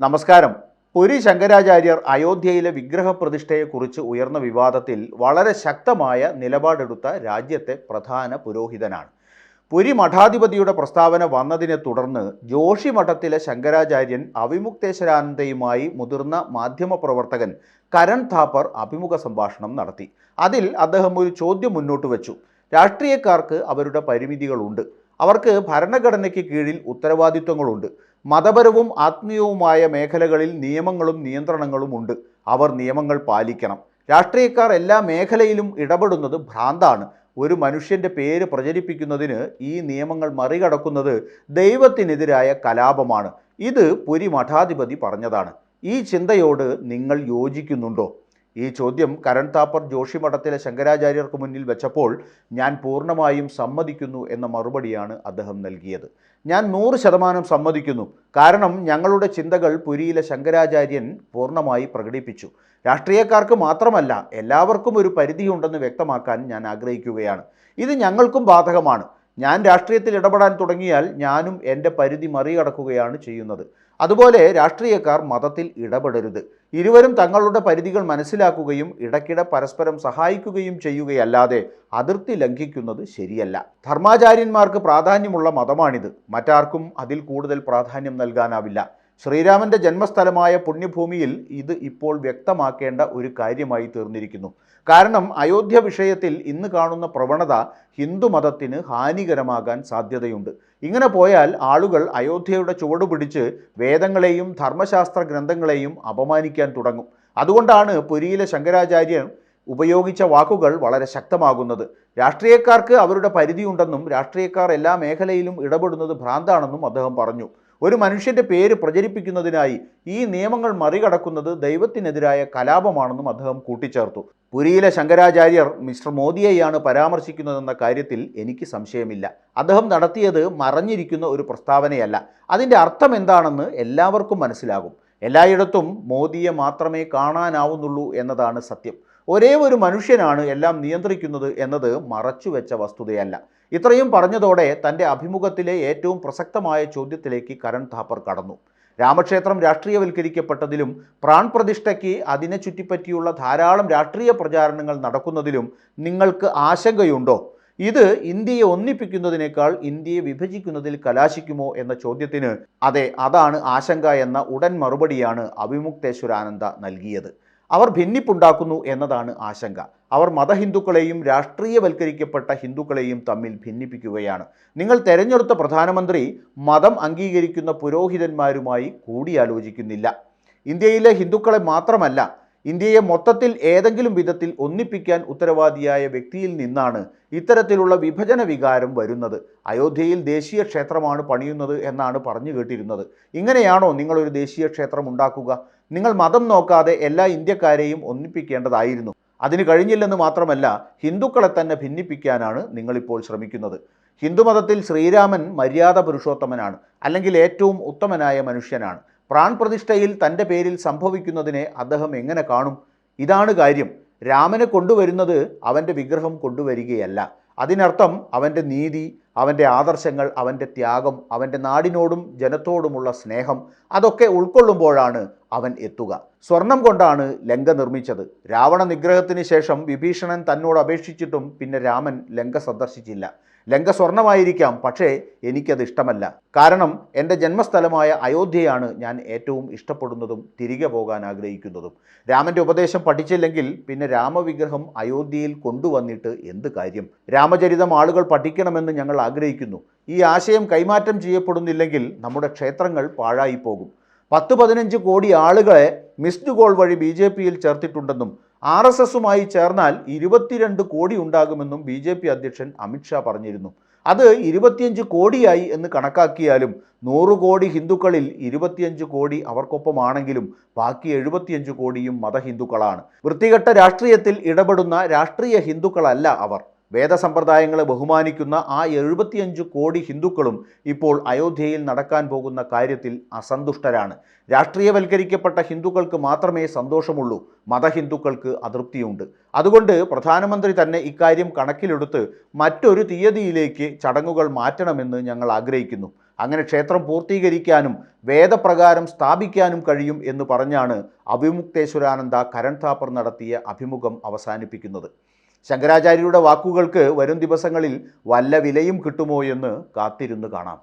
നമസ്കാരം. പുരി ശങ്കരാചാര്യർ അയോധ്യയിലെ വിഗ്രഹപ്രതിഷ്ഠയെക്കുറിച്ച് ഉയർന്ന വിവാദത്തിൽ വളരെ ശക്തമായ നിലപാടെടുത്ത രാജ്യത്തെ പ്രധാന പുരോഹിതനാണ്. പുരി മഠാധിപതിയുടെ പ്രസ്താവന വന്നതിനെ തുടർന്ന് ജോഷി മഠത്തിലെ ശങ്കരാചാര്യൻ അവിമുക്തേശ്വരാനന്ദയുമായി മുതിർന്ന മാധ്യമപ്രവർത്തകൻ കരൺ താപ്പർ അഭിമുഖ സംഭാഷണം നടത്തി. അതിൽ അദ്ദേഹം ഒരു ചോദ്യം മുന്നോട്ട് വെച്ചു. രാഷ്ട്രീയക്കാർക്ക് അവരുടെ പരിമിതികളുണ്ട്. അവർക്ക് ഭരണഘടനയ്ക്ക് കീഴിൽ ഉത്തരവാദിത്വങ്ങളുണ്ട്. മതപരവും ആത്മീയവുമായ മേഖലകളിൽ നിയമങ്ങളും നിയന്ത്രണങ്ങളും ഉണ്ട്. അവർ നിയമങ്ങൾ പാലിക്കണം. രാഷ്ട്രീയക്കാർ എല്ലാ മേഖലയിലും ഇടപെടുന്നത് ഭ്രാന്താണ്. ഒരു മനുഷ്യൻ്റെ പേര് പ്രചരിപ്പിക്കുന്നതിന് ഈ നിയമങ്ങൾ മറികടക്കുന്നത് ദൈവത്തിനെതിരായ കലാപമാണ്. ഇത് പുരി മഠാധിപതി പറഞ്ഞതാണ്. ഈ ചിന്തയോട് നിങ്ങൾ യോജിക്കുന്നുണ്ടോ? ഈ ചോദ്യം കരൺ താപ്പർ ജോഷി മഠത്തിലെ ശങ്കരാചാര്യർക്ക് മുന്നിൽ വെച്ചപ്പോൾ ഞാൻ പൂർണ്ണമായും സമ്മതിക്കുന്നു എന്ന മറുപടിയാണ് അദ്ദേഹം നൽകിയത്. ഞാൻ 100% സമ്മതിക്കുന്നു. കാരണം ഞങ്ങളുടെ ചിന്തകൾ പുരിയിലെ ശങ്കരാചാര്യൻ പൂർണ്ണമായി പ്രകടിപ്പിച്ചു. രാഷ്ട്രീയക്കാർക്ക് മാത്രമല്ല, എല്ലാവർക്കും ഒരു പരിധിയുണ്ടെന്ന് വ്യക്തമാക്കാൻ ഞാൻ ആഗ്രഹിക്കുകയാണ്. ഇത് ഞങ്ങൾക്കും ബാധകമാണ്. ഞാൻ രാഷ്ട്രീയത്തിൽ ഇടപെടാൻ തുടങ്ങിയാൽ ഞാനും എൻ്റെ പരിധി മറികടക്കുകയാണ് ചെയ്യുന്നത്. അതുപോലെ രാഷ്ട്രീയക്കാർ മതത്തിൽ ഇടപെടരുത്. ഇരുവരും തങ്ങളുടെ പരിധികൾ മനസ്സിലാക്കുകയും ഇടയ്ക്കിടെ പരസ്പരം സഹായിക്കുകയും ചെയ്യുകയല്ലാതെ അതിർത്തി ലംഘിക്കുന്നത് ശരിയല്ല. ധർമാചാര്യന്മാർക്ക് പ്രാധാന്യമുള്ള മതമാണിത്. മറ്റാർക്കും അതിൽ കൂടുതൽ പ്രാധാന്യം നൽകാനാവില്ല. ശ്രീരാമൻ്റെ ജന്മസ്ഥലമായ പുണ്യഭൂമിയിൽ ഇത് ഇപ്പോൾ വ്യക്തമാക്കേണ്ട ഒരു കാര്യമായി തീർന്നിരിക്കുന്നു. കാരണം അയോധ്യ വിഷയത്തിൽ ഇന്ന് കാണുന്ന പ്രവണത ഹിന്ദുമതത്തിന് ഹാനികരമാകാൻ സാധ്യതയുണ്ട്. ഇങ്ങനെ പോയാൽ ആളുകൾ അയോധ്യയുടെ ചുവട് പിടിച്ച് വേദങ്ങളെയും ധർമ്മശാസ്ത്ര ഗ്രന്ഥങ്ങളെയും അപമാനിക്കാൻ തുടങ്ങും. അതുകൊണ്ടാണ് പുരിയിലെ ശങ്കരാചാര്യൻ ഉപയോഗിച്ച വാക്കുകൾ വളരെ ശക്തമാകുന്നത്. രാഷ്ട്രീയക്കാർക്ക് അവരുടെ പരിധിയുണ്ടെന്നും രാഷ്ട്രീയക്കാർ എല്ലാ മേഖലയിലും ഇടപെടുന്നത് ഭ്രാന്താണെന്നും അദ്ദേഹം പറഞ്ഞു. ഒരു മനുഷ്യൻ്റെ പേര് പ്രചരിപ്പിക്കുന്നതിനായി ഈ നിയമങ്ങൾ മറികടക്കുന്നത് ദൈവത്തിനെതിരായ കലാപമാണെന്നും അദ്ദേഹം കൂട്ടിച്ചേർത്തു. പുരിയിലെ ശങ്കരാചാര്യർ മിസ്റ്റർ മോദിയെയാണ് പരാമർശിക്കുന്നതെന്ന കാര്യത്തിൽ എനിക്ക് സംശയമില്ല. അദ്ദേഹം നടത്തിയത് മറഞ്ഞിരിക്കുന്ന ഒരു പ്രസ്താവനയല്ല. അതിൻ്റെ അർത്ഥം എന്താണെന്ന് എല്ലാവർക്കും മനസ്സിലാകും. എല്ലായിടത്തും മോദിയെ മാത്രമേ കാണാനാവുന്നുള്ളൂ എന്നതാണ് സത്യം. ഒരേ ഒരു മനുഷ്യനാണ് എല്ലാം നിയന്ത്രിക്കുന്നത് എന്നത് മറച്ചുവെച്ച വസ്തുതയല്ല. ഇത്രയും പറഞ്ഞതോടെ തൻ്റെ അഭിമുഖത്തിലെ ഏറ്റവും പ്രസക്തമായ ചോദ്യത്തിലേക്ക് കരൺ താപ്പർ കടന്നു. രാമക്ഷേത്രം രാഷ്ട്രീയവൽക്കരിക്കപ്പെട്ടതിലും പ്രാൺ പ്രതിഷ്ഠയ്ക്ക് അതിനെ ചുറ്റിപ്പറ്റിയുള്ള ധാരാളം രാഷ്ട്രീയ പ്രചാരണങ്ങൾ നടക്കുന്നതിലും നിങ്ങൾക്ക് ആശങ്കയുണ്ടോ? ഇത് ഇന്ത്യയെ ഒന്നിപ്പിക്കുന്നതിനേക്കാൾ ഇന്ത്യയെ വിഭജിക്കുന്നതിൽ കലാശിക്കുമോ എന്ന ചോദ്യത്തിന് അതെ, അതാണ് ആശങ്ക എന്ന ഉടൻ മറുപടിയാണ് അവിമുക്തേശ്വരാനന്ദ നൽകിയത്. അവർ ഭിന്നിപ്പുണ്ടാക്കുന്നു എന്നതാണ് ആശങ്ക. അവർ മതഹിന്ദുക്കളെയും രാഷ്ട്രീയവൽക്കരിക്കപ്പെട്ട ഹിന്ദുക്കളെയും തമ്മിൽ ഭിന്നിപ്പിക്കുകയാണ്. നിങ്ങൾ തെരഞ്ഞെടുത്ത പ്രധാനമന്ത്രി മതം അംഗീകരിക്കുന്ന പുരോഹിതന്മാരുമായി കൂടിയാലോചിക്കുന്നില്ല. ഇന്ത്യയിലെ ഹിന്ദുക്കളെ മാത്രമല്ല, ഇന്ത്യയെ മൊത്തത്തിൽ ഏതെങ്കിലും വിധത്തിൽ ഒന്നിപ്പിക്കാൻ ഉത്തരവാദിയായ വ്യക്തിയിൽ നിന്നാണ് ഇത്തരത്തിലുള്ള വിഭജന വികാരം വരുന്നത്. അയോധ്യയിൽ ദേശീയ ക്ഷേത്രമാണ് പണിയുന്നത് എന്നാണ് പറഞ്ഞു കേട്ടിരുന്നത്. ഇങ്ങനെയാണോ നിങ്ങളൊരു ദേശീയ ക്ഷേത്രം ഉണ്ടാക്കുക? നിങ്ങൾ മതം നോക്കാതെ എല്ലാ ഇന്ത്യക്കാരെയും ഒന്നിപ്പിക്കേണ്ടതായിരുന്നു. അതിന് കഴിഞ്ഞില്ലെന്ന് മാത്രമല്ല, ഹിന്ദുക്കളെ തന്നെ ഭിന്നിപ്പിക്കാനാണ് നിങ്ങളിപ്പോൾ ശ്രമിക്കുന്നത്. ഹിന്ദുമതത്തിൽ ശ്രീരാമൻ മര്യാദ പുരുഷോത്തമനാണ്, അല്ലെങ്കിൽ ഏറ്റവും ഉത്തമനായ മനുഷ്യനാണ്. പ്രാൺ പ്രതിഷ്ഠയിൽ തൻ്റെ പേരിൽ സംഭവിക്കുന്നതിനെ അദ്ദേഹം എങ്ങനെ കാണും? ഇതാണ് കാര്യം. രാമനെ കൊണ്ടുവരുന്നത് അവൻ്റെ വിഗ്രഹം കൊണ്ടുവരികയല്ല. അതിനർത്ഥം അവൻ്റെ നീതി, അവൻ്റെ ആദർശങ്ങൾ, അവൻ്റെ ത്യാഗം, അവൻ്റെ നാടിനോടും ജനത്തോടുമുള്ള സ്നേഹം, അതൊക്കെ ഉൾക്കൊള്ളുമ്പോഴാണ് അവൻ എത്തുക. സ്വർണം കൊണ്ടാണ് ലങ്ക നിർമ്മിച്ചത്. രാവണ നിഗ്രഹത്തിന് ശേഷം വിഭീഷണൻ തന്നോട് അപേക്ഷിച്ചിട്ടും പിന്നെ രാമൻ ലങ്ക സന്ദർശിച്ചില്ല. ലങ്ക സ്വർണമായിരിക്കാം, പക്ഷേ എനിക്കത് ഇഷ്ടമല്ല. കാരണം എൻ്റെ ജന്മസ്ഥലമായ അയോധ്യയാണ് ഞാൻ ഏറ്റവും ഇഷ്ടപ്പെടുന്നതും തിരികെ പോകാൻ ആഗ്രഹിക്കുന്നതും. രാമൻ്റെ ഉപദേശം പഠിച്ചില്ലെങ്കിൽ പിന്നെ രാമവിഗ്രഹം അയോധ്യയിൽ കൊണ്ടുവന്നിട്ട് എന്ത് കാര്യം? രാമചരിതം ആളുകൾ പഠിക്കണമെന്ന് ഞങ്ങൾ ആഗ്രഹിക്കുന്നു. ഈ ആശയം കൈമാറ്റം ചെയ്യപ്പെടുന്നില്ലെങ്കിൽ നമ്മുടെ ക്ഷേത്രങ്ങൾ പാഴായിപ്പോകും. 10-15 കോടി ആളുകളെ മിസ്ഡ് കോൾ വഴി BJPയിൽ ചേർത്തിട്ടുണ്ടെന്നും RSSുമായി ചേർന്നാൽ 22 കോടി ഉണ്ടാകുമെന്നും BJP അധ്യക്ഷൻ അമിത്ഷാ പറഞ്ഞിരുന്നു. അത് 25 കോടിയായി എന്ന് കണക്കാക്കിയാലും 100 കോടി ഹിന്ദുക്കളിൽ 25 കോടി അവർക്കൊപ്പമാണെങ്കിലും ബാക്കി 75 കോടിയും മതഹിന്ദുക്കളാണ്. വൃത്തികെട്ട രാഷ്ട്രീയത്തിൽ ഇടപെടുന്ന രാഷ്ട്രീയ ഹിന്ദുക്കളല്ല അവർ. വേദസമ്പ്രദായങ്ങളെ ബഹുമാനിക്കുന്ന ആ 75 കോടി ഹിന്ദുക്കളും ഇപ്പോൾ അയോധ്യയിൽ നടക്കാൻ പോകുന്ന കാര്യത്തിൽ അസന്തുഷ്ടരാണ്. രാഷ്ട്രീയവൽക്കരിക്കപ്പെട്ട ഹിന്ദുക്കൾക്ക് മാത്രമേ സന്തോഷമുള്ളൂ, മതഹിന്ദുക്കൾക്ക് അതൃപ്തിയുണ്ട്. അതുകൊണ്ട് പ്രധാനമന്ത്രി തന്നെ ഇക്കാര്യം കണക്കിലെടുത്ത് മറ്റൊരു തീയതിയിലേക്ക് ചടങ്ങുകൾ മാറ്റണമെന്ന് ഞങ്ങൾ ആഗ്രഹിക്കുന്നു. അങ്ങനെ ക്ഷേത്രം പൂർത്തീകരിക്കാനും വേദപ്രകാരം സ്ഥാപിക്കാനും കഴിയും എന്ന് പറഞ്ഞാണ് അവിമുക്തേശ്വരാനന്ദ കരൺ താപ്പർ നടത്തിയ അഭിമുഖം അവസാനിപ്പിക്കുന്നത്. ശങ്കരാചാര്യരുടെ വാക്കുകൾക്ക് വരും ദിവസങ്ങളിൽ വല്ല വിലയും കിട്ടുമോ എന്ന് കാത്തിരുന്ന് കാണാം.